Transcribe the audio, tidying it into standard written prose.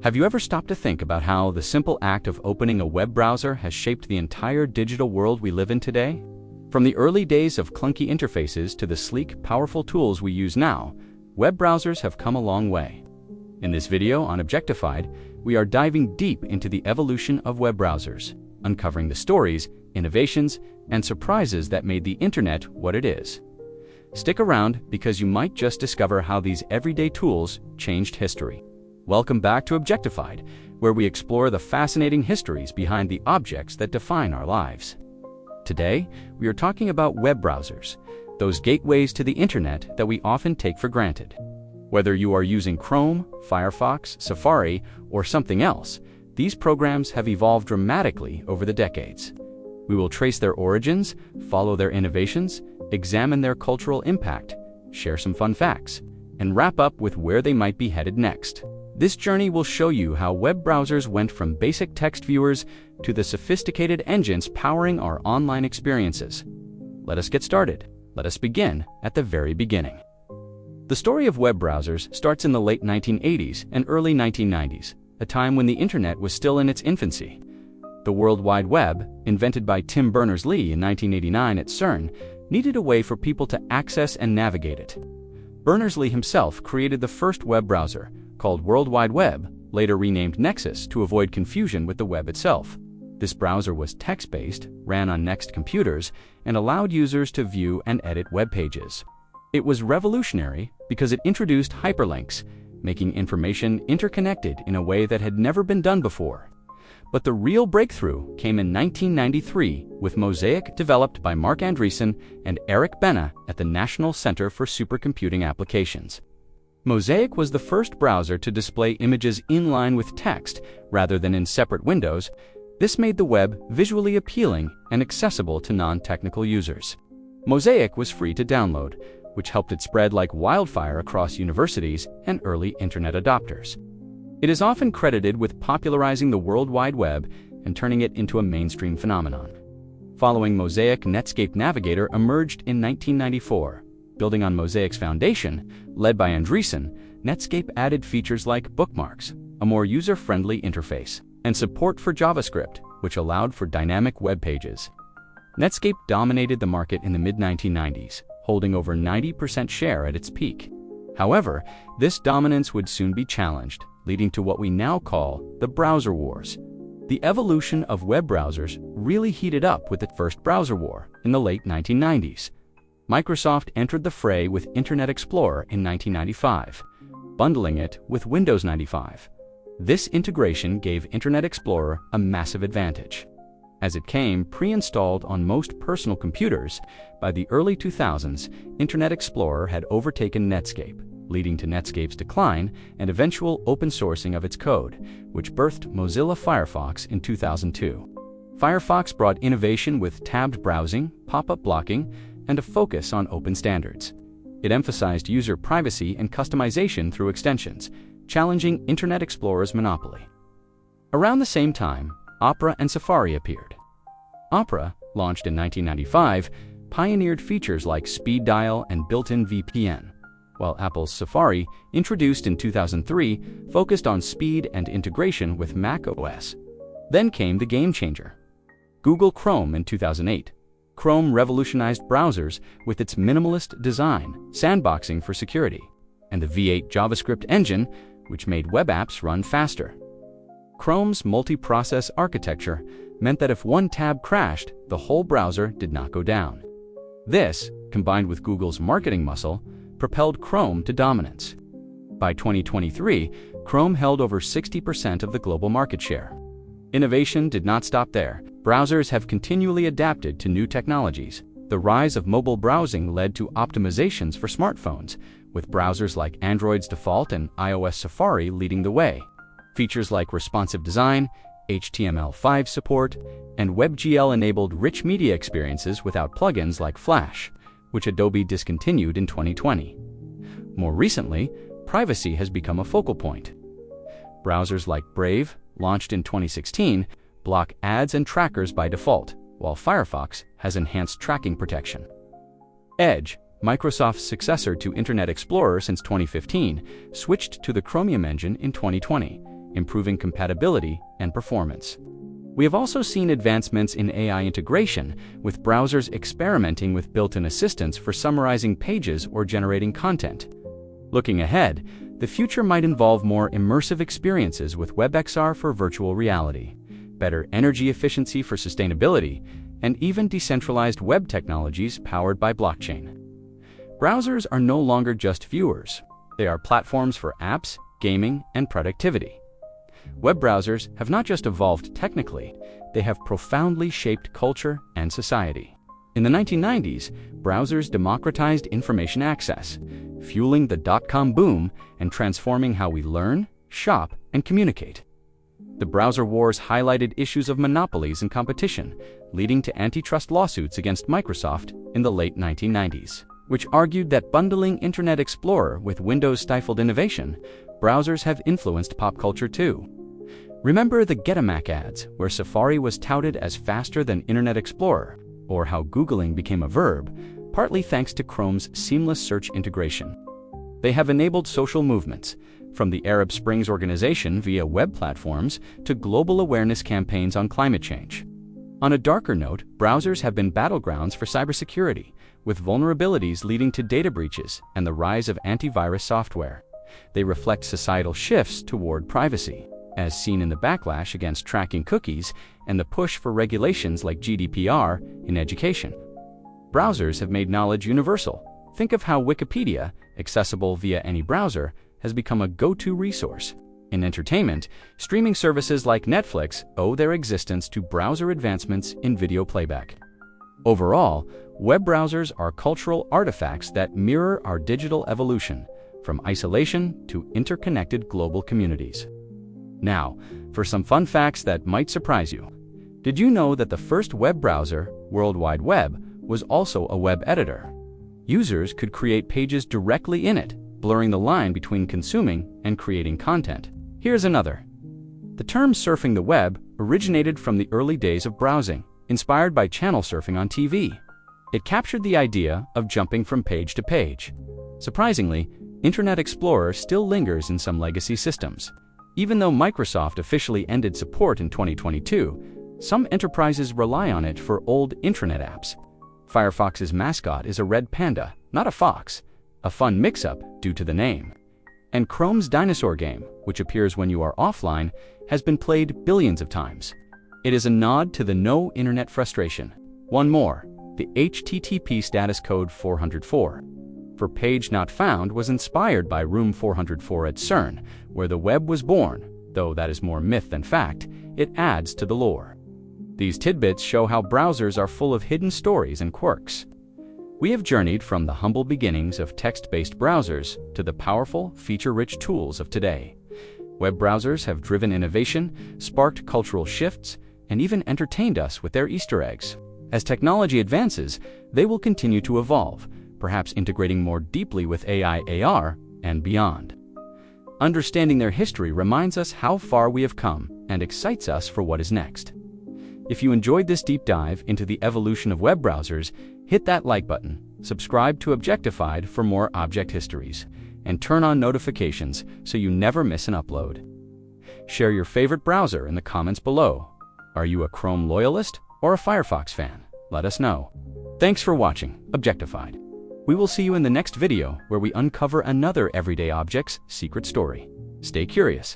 Have you ever stopped to think about how the simple act of opening a web browser has shaped the entire digital world we live in today? From the early days of clunky interfaces to the sleek, powerful tools we use now, web browsers have come a long way. In this video on Objectified, we are diving deep into the evolution of web browsers, uncovering the stories, innovations, and surprises that made the internet what it is. Stick around because you might just discover how these everyday tools changed history. Welcome back to Objectified, where we explore the fascinating histories behind the objects that define our lives. Today, we are talking about web browsers, those gateways to the internet that we often take for granted. Whether you are using Chrome, Firefox, Safari, or something else, these programs have evolved dramatically over the decades. We will trace their origins, follow their innovations, examine their cultural impact, share some fun facts, and wrap up with where they might be headed next. This journey will show you how web browsers went from basic text viewers to the sophisticated engines powering our online experiences. Let us get started. Let us begin at the very beginning. The story of web browsers starts in the late 1980s and early 1990s, a time when the internet was still in its infancy. The World Wide Web, invented by Tim Berners-Lee in 1989 at CERN, needed a way for people to access and navigate it. Berners-Lee himself created the first web browser, called World Wide Web, later renamed Nexus to avoid confusion with the web itself. This browser was text-based, ran on Next computers, and allowed users to view and edit web pages. It was revolutionary because it introduced hyperlinks, making information interconnected in a way that had never been done before. But the real breakthrough came in 1993 with Mosaic, developed by Marc Andreessen and Eric Bana at the National Center for Supercomputing Applications. Mosaic was the first browser to display images in line with text rather than in separate windows. This made the web visually appealing and accessible to non-technical users. Mosaic was free to download, which helped it spread like wildfire across universities and early internet adopters. It is often credited with popularizing the World Wide Web and turning it into a mainstream phenomenon. Following Mosaic, Netscape Navigator emerged in 1994. Building on Mosaic's foundation, led by Andreessen, Netscape added features like bookmarks, a more user-friendly interface, and support for JavaScript, which allowed for dynamic web pages. Netscape dominated the market in the mid-1990s, holding over 90% share at its peak. However, this dominance would soon be challenged, leading to what we now call the browser wars. The evolution of web browsers really heated up with the first browser war in the late 1990s. Microsoft entered the fray with Internet Explorer in 1995, bundling it with Windows 95. This integration gave Internet Explorer a massive advantage. As it came pre-installed on most personal computers, by the early 2000s, Internet Explorer had overtaken Netscape, leading to Netscape's decline and eventual open sourcing of its code, which birthed Mozilla Firefox in 2002. Firefox brought innovation with tabbed browsing, pop-up blocking, and a focus on open standards. It emphasized user privacy and customization through extensions, challenging Internet Explorer's monopoly. Around the same time, Opera and Safari appeared. Opera, launched in 1995, pioneered features like speed dial and built-in VPN, while Apple's Safari, introduced in 2003, focused on speed and integration with Mac OS. Then came the game changer, Google Chrome in 2008. Chrome revolutionized browsers with its minimalist design, sandboxing for security, and the V8 JavaScript engine, which made web apps run faster. Chrome's multi-process architecture meant that if one tab crashed, the whole browser did not go down. This, combined with Google's marketing muscle, propelled Chrome to dominance. By 2023, Chrome held over 60% of the global market share. Innovation did not stop there. Browsers have continually adapted to new technologies. The rise of mobile browsing led to optimizations for smartphones, with browsers like Android's default and iOS Safari leading the way. Features like responsive design, HTML5 support, and WebGL enabled rich media experiences without plugins like Flash, which Adobe discontinued in 2020. More recently, privacy has become a focal point. Browsers like Brave, launched in 2016, block ads and trackers by default, while Firefox has enhanced tracking protection. Edge, Microsoft's successor to Internet Explorer since 2015, switched to the Chromium engine in 2020, improving compatibility and performance. We have also seen advancements in AI integration, with browsers experimenting with built-in assistants for summarizing pages or generating content. Looking ahead, the future might involve more immersive experiences with WebXR for virtual reality, better energy efficiency for sustainability, and even decentralized web technologies powered by blockchain. Browsers are no longer just viewers. They are platforms for apps, gaming, and productivity. Web browsers have not just evolved technically, they have profoundly shaped culture and society. In the 1990s, browsers democratized information access, fueling the dot-com boom and transforming how we learn, shop, and communicate. The browser wars highlighted issues of monopolies and competition, leading to antitrust lawsuits against Microsoft in the late 1990s, which argued that bundling Internet Explorer with Windows stifled innovation. Browsers have influenced pop culture too. Remember the Get a Mac ads, where Safari was touted as faster than Internet Explorer, or how Googling became a verb, partly thanks to Chrome's seamless search integration. They have enabled social movements, from the Arab Springs organization via web platforms to global awareness campaigns on climate change. On a darker note, browsers have been battlegrounds for cybersecurity, with vulnerabilities leading to data breaches and the rise of antivirus software. They reflect societal shifts toward privacy, as seen in the backlash against tracking cookies and the push for regulations like GDPR in education. Browsers have made knowledge universal. Think of how Wikipedia, accessible via any browser, has become a go-to resource. In entertainment, streaming services like Netflix owe their existence to browser advancements in video playback. Overall, web browsers are cultural artifacts that mirror our digital evolution, from isolation to interconnected global communities. Now, for some fun facts that might surprise you. Did you know that the first web browser, World Wide Web, was also a web editor? Users could create pages directly in it, blurring the line between consuming and creating content. Here's another. The term surfing the web originated from the early days of browsing, inspired by channel surfing on TV. It captured the idea of jumping from page to page. Surprisingly, Internet Explorer still lingers in some legacy systems. Even though Microsoft officially ended support in 2022, some enterprises rely on it for old intranet apps. Firefox's mascot is a red panda, not a fox, a fun mix-up due to the name. And Chrome's dinosaur game, which appears when you are offline, has been played billions of times. It is a nod to the no internet frustration. One more, the HTTP status code 404. For Page Not Found was inspired by Room 404 at CERN, where the web was born. Though that is more myth than fact, it adds to the lore. These tidbits show how browsers are full of hidden stories and quirks. We have journeyed from the humble beginnings of text-based browsers to the powerful, feature-rich tools of today. Web browsers have driven innovation, sparked cultural shifts, and even entertained us with their Easter eggs. As technology advances, they will continue to evolve, perhaps integrating more deeply with AI, AR, and beyond. Understanding their history reminds us how far we have come and excites us for what is next. If you enjoyed this deep dive into the evolution of web browsers, hit that like button, subscribe to Objectified for more object histories, and turn on notifications so you never miss an upload. Share your favorite browser in the comments below. Are you a Chrome loyalist or a Firefox fan? Let us know. Thanks for watching Objectified. We will see you in the next video where we uncover another everyday object's secret story. Stay curious.